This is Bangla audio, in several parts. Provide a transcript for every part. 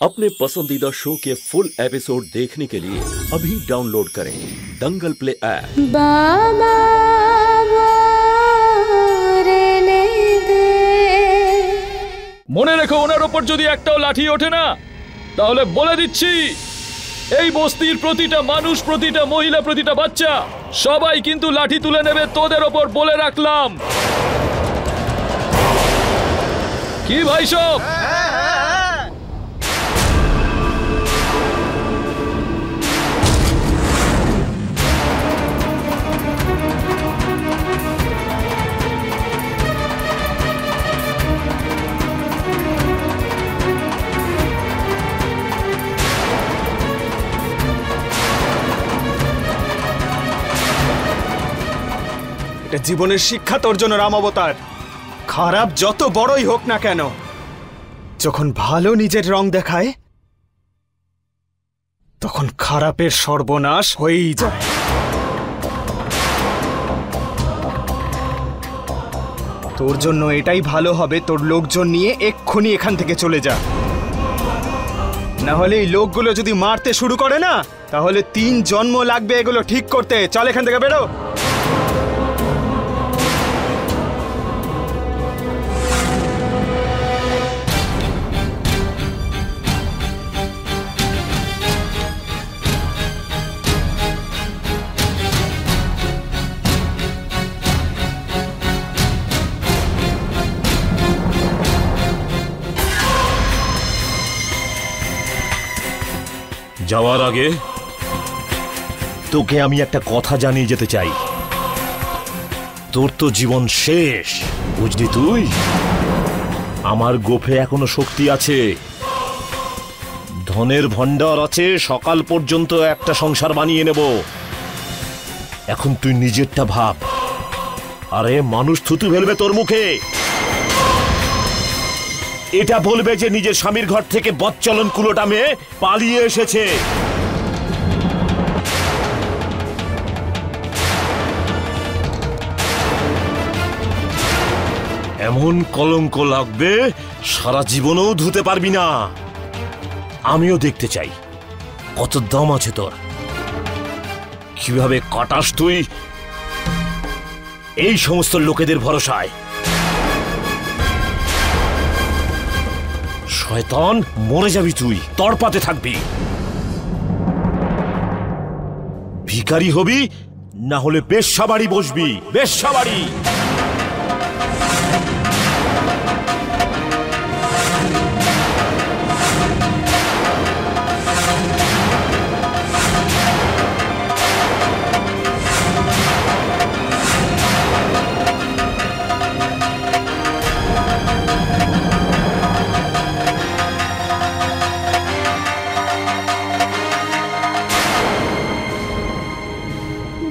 अपने पसंदीदा शो के फुल एपिसोड देखने के लिए अभी डाउनलोड करें दंगल प्ले ऐप। মনে রেখো ওনার উপর যদি একটাও লাঠি ওঠে না তাহলে বলে দিচ্ছি এই বস্তির প্রতিটা মানুষ, প্রতিটা মহিলা, প্রতিটা বাচ্চা সবাই কিন্তু লাঠি তুলে নেবে তোদের ওপর, বলে রাখলাম। কি ভাই সব? এটা জীবনের শিক্ষা তোর জন্য রাম অবতার। খারাপ যত বড়ই হোক না কেন, যখন ভালো নিজের রং দেখায় তখন খারাপের সর্বনাশ হয়েই যায়। তোর জন্য এটাই ভালো হবে, তোর লোকজন নিয়ে এক্ষুনি এখান থেকে চলে যা। না হলে এই লোকগুলো যদি মারতে শুরু করে না, তাহলে 3 জন্ম লাগবে এগুলো ঠিক করতে। চল এখান থেকে বেরো। যাওয়ার আগে তোকে আমি একটা কথা জানিয়ে যেতে চাই। তোর তো জীবন শেষ, বুঝলি? তুই আমার গোফে এখনো শক্তি আছে, ধনের ভান্ডার আছে, সকাল পর্যন্ত একটা সংসার বানিয়ে নেব। এখন তুই নিজেরটা ভাব। আরে মানুষ থুতু ফেলবে তোর মুখে, এটা বলবে যে নিজের স্বামীর ঘর থেকে বচ্চলন কুলোটা মেয়ে পালিয়ে এসেছে। এমন কলঙ্ক লাগবে সারা জীবনেও ধুতে পারবি না। আমিও দেখতে চাই কত দম আছে তোর, কিভাবে কাটাস তুই এই সমস্ত লোকেদের ভরসায়। শয়তান, মরে যাবি তুই, তড়পাতে থাকবি। ভিখারি হবি, না হলে বেশ্যাবাড়ি বসবি, বেশ্যাবাড়ি।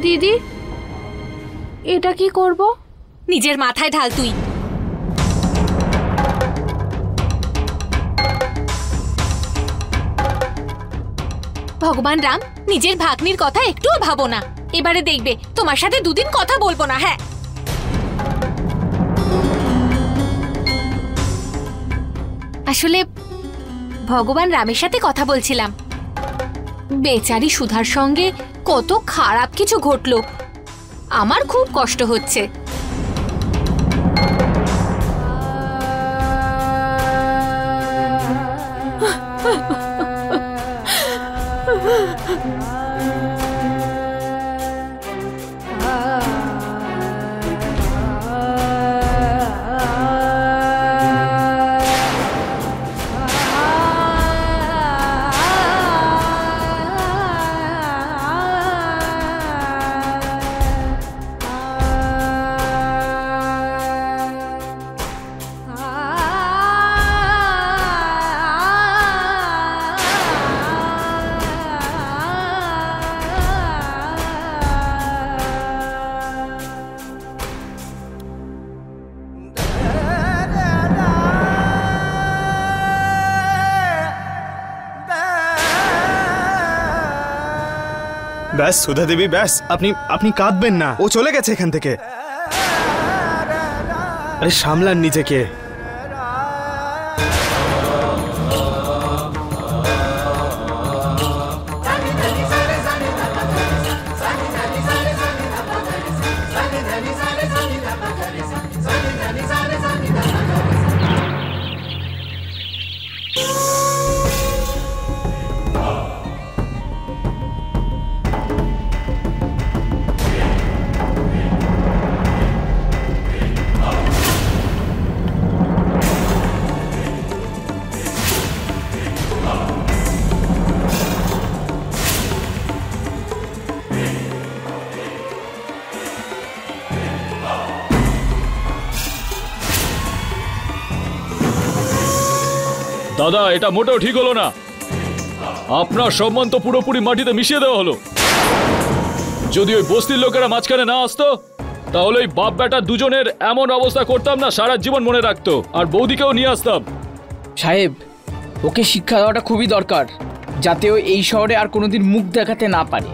দিদি, এটা কি করব? নিজের মাথায় ঢাল তুই। ভগবান রাম, নিজের ভাগ্নির কথা একটুও ভাবো না। এবারে দেখবে তোমার সাথে 2 দিন কথা বলবো না। হ্যাঁ, আসলে ভগবান রামের সাথে কথা বলছিলাম। বেচারি সুধার সঙ্গে কত খারাপ কিছু ঘটলো, আমার খুব কষ্ট হচ্ছে। ব্যাস সুধা দেবী, ব্যাস। আপনি কাঁদবেন না, ও চলে গেছে এখান থেকে। আরে সামলান নিজেকে। দাদা, এটা মোটেও ঠিক হলো না। আপনার সম্মান তো পুরোপুরি মাটিতে মিশিয়ে দেওয়া হলো। যদি ওই বস্তির লোকেরা মাঝখানে না আসতো, তাহলে ওই বাপ বেটা দুজনের এমন অবস্থা করতাম না, সারা জীবন মনে রাখতো। আর বৌদিকেও নিয়ে আসতাম। সাহেব, ওকে শিক্ষা দেওয়াটা খুবই দরকার, যাতে ও এই শহরে আর কোনোদিন মুখ দেখাতে না পারে।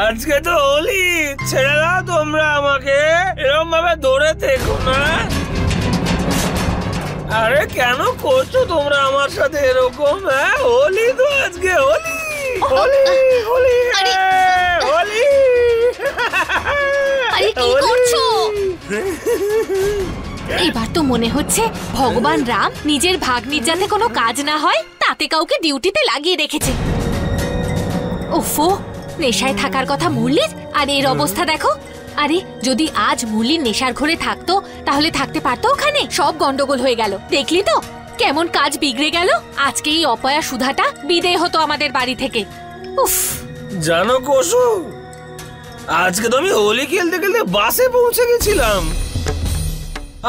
আজকে তো হোলি, ছেড়ে দাও তোমরা আমাকে, এরকম ভাবে ধরে থেকো না। আরে কেন করছো তোমরা আমার সাথে এরকম? হ্যাঁ, হোলি তো আজকে, হোলি হোলি হোলি হোলি। আরে কি করছো? এবার তো মনে হচ্ছে ভগবান রাম নিজের ভাগ্নির যাতে কোনো কাজ না হয় তাতে কাউকে ডিউটিতে লাগিয়ে রেখেছে। ওফো, নেশায় থাকার কথা মুরলির, আর এর অবস্থা দেখো। আরে যদি আজ মুরলির নেশার ঘরে থাকতো তাহলে থাকতে পারতো ওখানে? সব গন্ডগোল হয়ে গেল, দেখলি তো কেমন কাজ বিগড়ে গেল। আজকে এই অপয়া সুধাটা বিদেয় হতো আমাদের বাড়ি থেকে। উফ, জানো কোসু, আজকে তো আমি হোলি খেলতে খেলতে বাসে পৌঁছে গেছিলাম,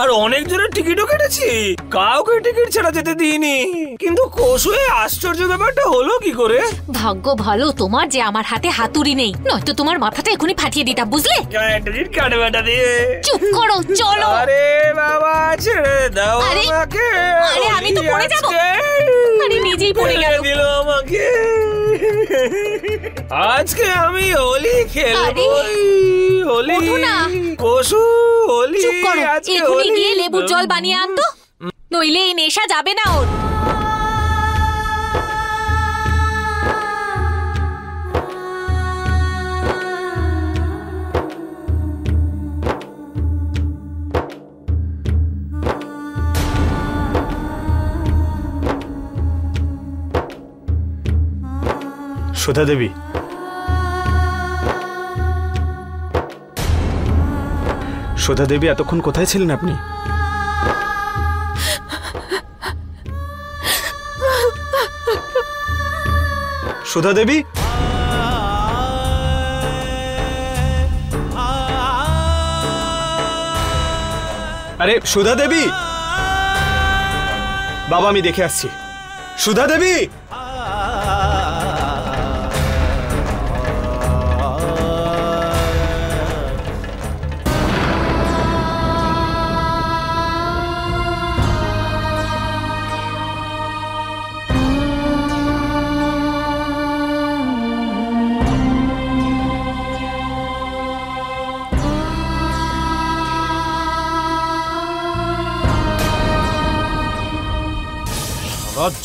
আর অনেক জনের টিকিটও কেটেছি, কাউকে টিকিট ছাড়া যেতে দিইনি। কিন্তু কোসু, এই আশ্চর্য ব্যাপারটা হলো কি করে? ভাগ্য ভালো তোমার যে আমার হাতে হাতুড়ি নেই, নয়তো তোমার মাথাটা এখনই ফাটিয়ে দিতাম, বুঝলে? টিকিট কাটে বেটা দিয়ে। চুপ করো, চলো। আরে বাবা, ছেড়ে দাও আমাকে। আরে আমি তো পড়ে যাব। আরে নিজেই পড়ে গেল। দিল আমাকে। আজকে আমি হোলি খেলবো। হোলি, কোসু, হোলি। চুপ করো, এখনই গিয়ে লেবুর জল বানিয়ে আনতো, নইলে এই নেশা যাবে না ওর। সুধা দেবী, সুধা দেবী, এতক্ষণ কোথায় ছিলেন আপনি? সুধা দেবী, আরে সুধা দেবী, বাবা আমি দেখে আসছি। সুধা দেবী,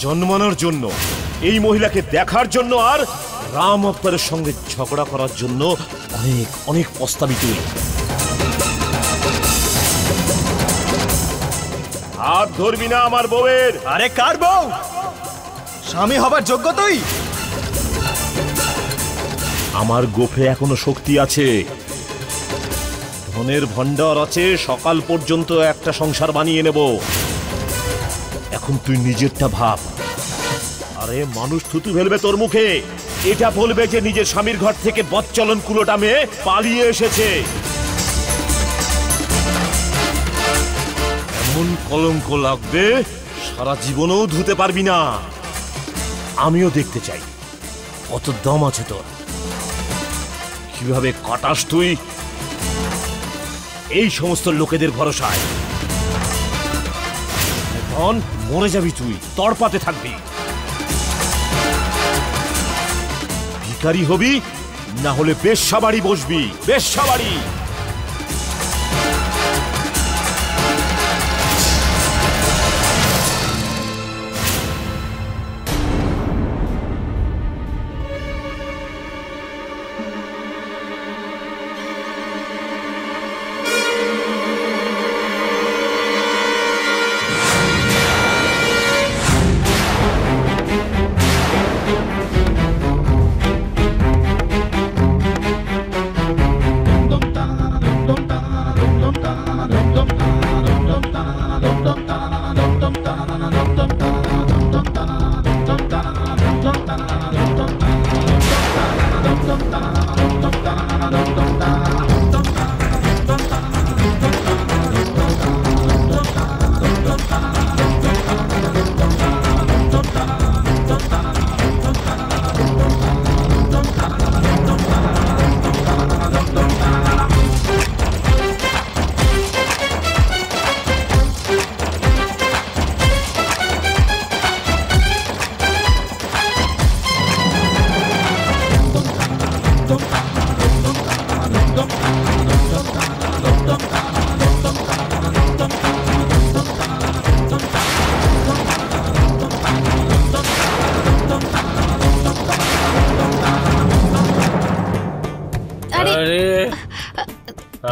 জন্মানোর জন্য, এই মহিলাকে দেখার জন্য, আর রাম অবতারের সঙ্গে ঝগড়া করার জন্য অনেক অনেক প্রস্তাবই তুই। হাত ধরবি না আমার বউয়ের। আরে কার বউ? স্বামী হবার যোগ্য তুই? আমার গোফে এখনো শক্তি আছে, ধনের ভান্ডার আছে, সকাল পর্যন্ত একটা সংসার বানিয়ে নেব। এখন তুই নিজেরটা ভাব। আরে মানুষ থুতু ফেলবে তোর মুখে, এটা বলবে যে নিজের স্বামীর ঘর থেকে বচ্চলন কুলোটা মেয়ে পালিয়ে এসেছে। এমন কলঙ্ক লাগবে সারা জীবনেও ধুতে পারবি না। আমিও দেখতে চাই কত দম আছে তোর, কিভাবে কাটাস তুই এই সমস্ত লোকেদের ভরসায়। এখন মরে যাবি তুই, তড়পাতে থাকবি, ভিখারি হবি, না হলে বেশ্যা বাড়ি বসবি, বেশ্যা বাড়ি।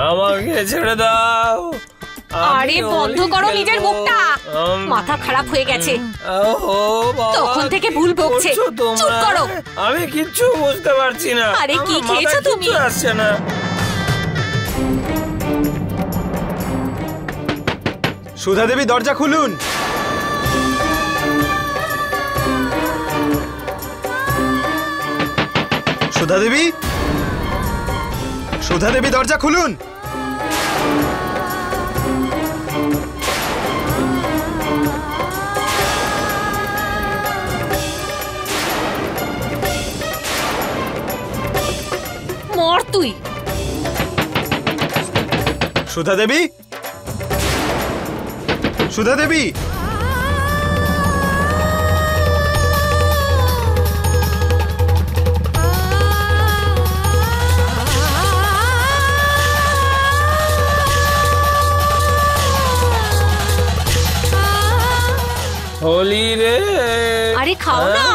আমাকে ছেড়ে দাও। আরে বন্ধ করো নিজের মুখটা, মাথা খারাপ হয়ে গেছে, তখন থেকে ভুল বকছে। চুপ করো। আমি কিচ্ছু বুঝতে পারছি না। আরে কি খেয়েছো তুমি? আসছে না। সুধা দেবী দরজা খুলুন। সুধা দেবী, সুধা দেবী দরজা খুলুন। মর তুই। সুধা দেবী, সুধা দেবী, হোলি রে। আরে খাও না।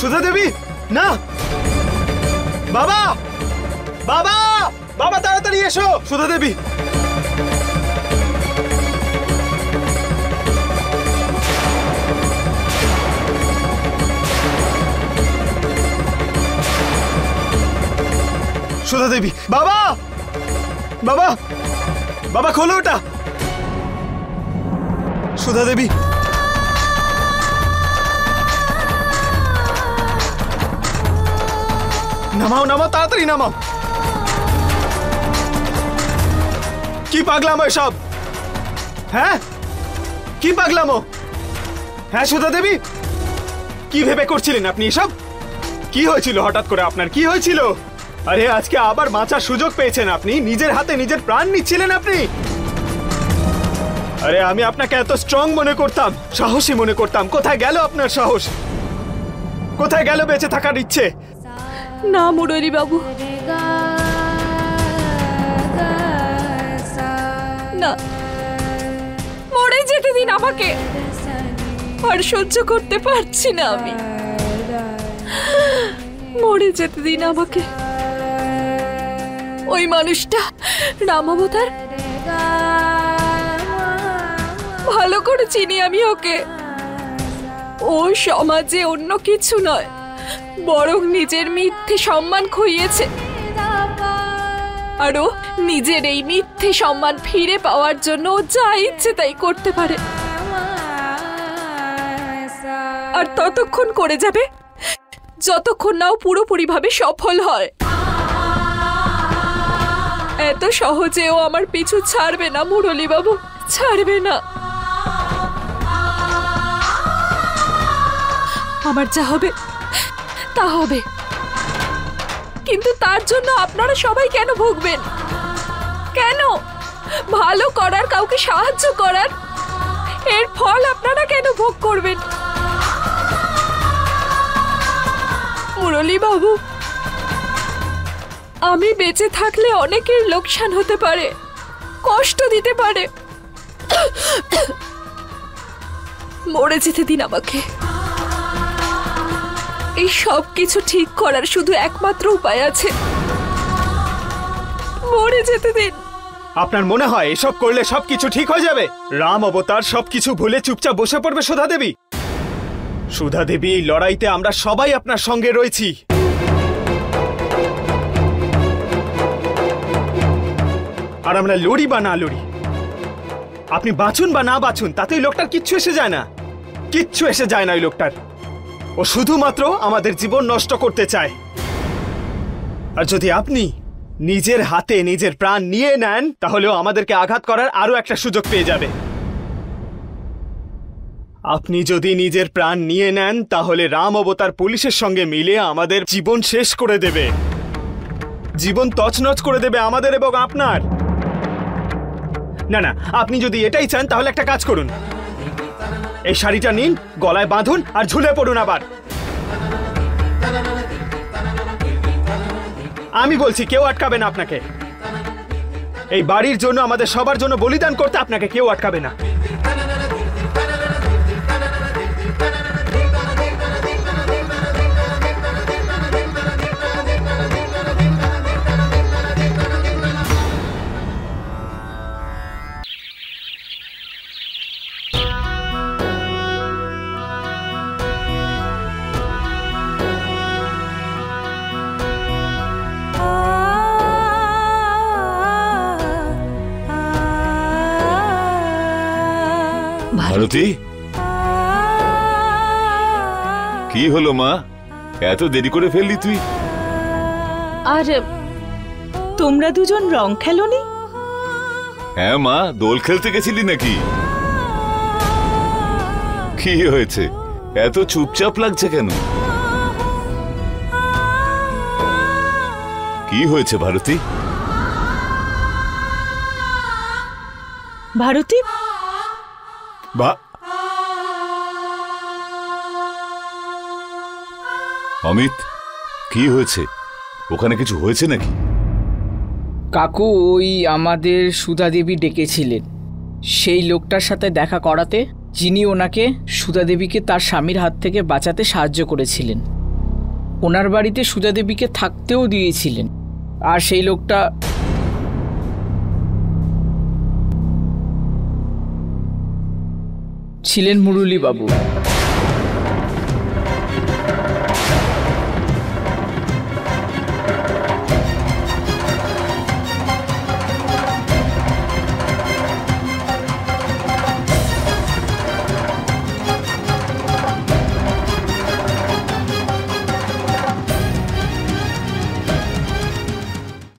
সুধা দেবী না। বাবা, বাবা, বাবা তাড়াতাড়ি এসো। সুধা দেবী, সুধা দেবী, বাবা, বাবা, বাবা খোলো ওটা। সুধা দেবী, নামাও নামাও, তাড়াতাড়ি নামাও। কি পাগলামো এসব? হ্যাঁ, কি পাগলামো? হ্যাঁ সুধা দেবী, কি ভেবে করছিলেন আপনি এসব? কি হয়েছিল হঠাৎ করে আপনার? কি হয়েছিল? আরে আজকে আবার বাঁচার সুযোগ পেয়েছেন আপনি, নিজের হাতে নিজের প্রাণ নিচ্ছিলেন আপনি। আরে আমি আপনাকে এত স্ট্রং মনে করতাম, সাহসী মনে করতাম। কোথায় গেল আপনার সাহস? কোথায় গেল বেঁচে থাকার ইচ্ছে? না মুরারি বাবু, না, মরে যেতে দিন আমাকে। আর সহ্য করতে পারছি না আমি। মরে যেতে দিন আমাকে। ওই মানুষটা রাম অবতার করে চিনি আমি ওকে। ও সমাজে অন্য কিছু নয়, বরং নিজের মিথ্যে সম্মান খুইয়েছে। আর ও নিজের এই মিথ্যে সম্মান ফিরে পাওয়ার জন্য ও যা ইচ্ছে তাই করতে পারে, আর ততক্ষণ করে যাবে যতক্ষণ না ও পুরোপুরিভাবে সফল হয়। এত সহজে ও আমার পিছু ছাড়বে না মুরলী বাবু, ছাড়বে না। আমার যা হবে তা হবে, কিন্তু তার জন্য আপনারা সবাই কেন ভুগবেন? কেন ভালো করার, কাউকে সাহায্য করার এর ফল আপনারা কেন ভোগ করবেন? মুরলী বাবু, আমি বেঁচে থাকলে অনেকের লোকসান হতে পারে, কষ্ট দিতে পারে। মরে যেতে দিন আমাকে। এই সব কিছু ঠিক করার শুধু একমাত্র উপায় আছে, মরে যেতে দিন। আপনার মনে হয় এসব করলে সবকিছু ঠিক হয়ে যাবে? রাম অবতার সবকিছু ভুলে চুপচাপ বসে পড়বে সুধা দেবী? সুধা দেবী, এই লড়াইতে আমরা সবাই আপনার সঙ্গে রয়েছি। আর আমরা লড়ি বা না লড়ি, আপনি বাঁচুন বা না বাঁচুন, তাতে ওই লোকটার কিচ্ছু এসে যায় না, কিচ্ছু এসে যায় না ওই লোকটার। ও শুধুমাত্র আমাদের জীবন নষ্ট করতে চায়। আর যদি আপনি নিজের হাতে নিজের প্রাণ নিয়ে নেন, তাহলেও আমাদেরকে আঘাত করার আরো একটা সুযোগ পেয়ে যাবে। আপনি যদি নিজের প্রাণ নিয়ে নেন, তাহলে রাম অবতার পুলিশের সঙ্গে মিলে আমাদের জীবন শেষ করে দেবে, জীবন তছনছ করে দেবে আমাদের এবং আপনার। না না, আপনি যদি এটাই চান তাহলে একটা কাজ করুন, এই শাড়িটা নিন, গলায় বাঁধুন আর ঝুলে পড়ুন আবার। আমি বলছি, কেউ আটকাবে না আপনাকে। এই বাড়ির জন্য, আমাদের সবার জন্য বলিদান করতে আপনাকে কেউ আটকাবে না। ভারতী, কি হলো মা, এত দেরি করে ফেললি তুই? আর তোমরা দুজন রং খেলোনি? হ্যাঁ মা, দোল খেলতে গেছিলি নাকি? কি হয়েছে, এত চুপচাপ লাগছে কেন? কি হয়েছে ভারতী? ভারতী, অমিত, কি হয়েছে? ওখানে কিছু হয়েছে নাকি? কাকু, ওই আমাদের সুধা দেবী ডেকেছিলেন সেই লোকটার সাথে দেখা করাতে, যিনি ওনাকে সুধা দেবীকে তার স্বামীর হাত থেকে বাঁচাতে সাহায্য করেছিলেন। ওনার বাড়িতে সুধা দেবীকে থাকতেও দিয়েছিলেন। আর সেই লোকটা ছিলেন মুরলী বাবু।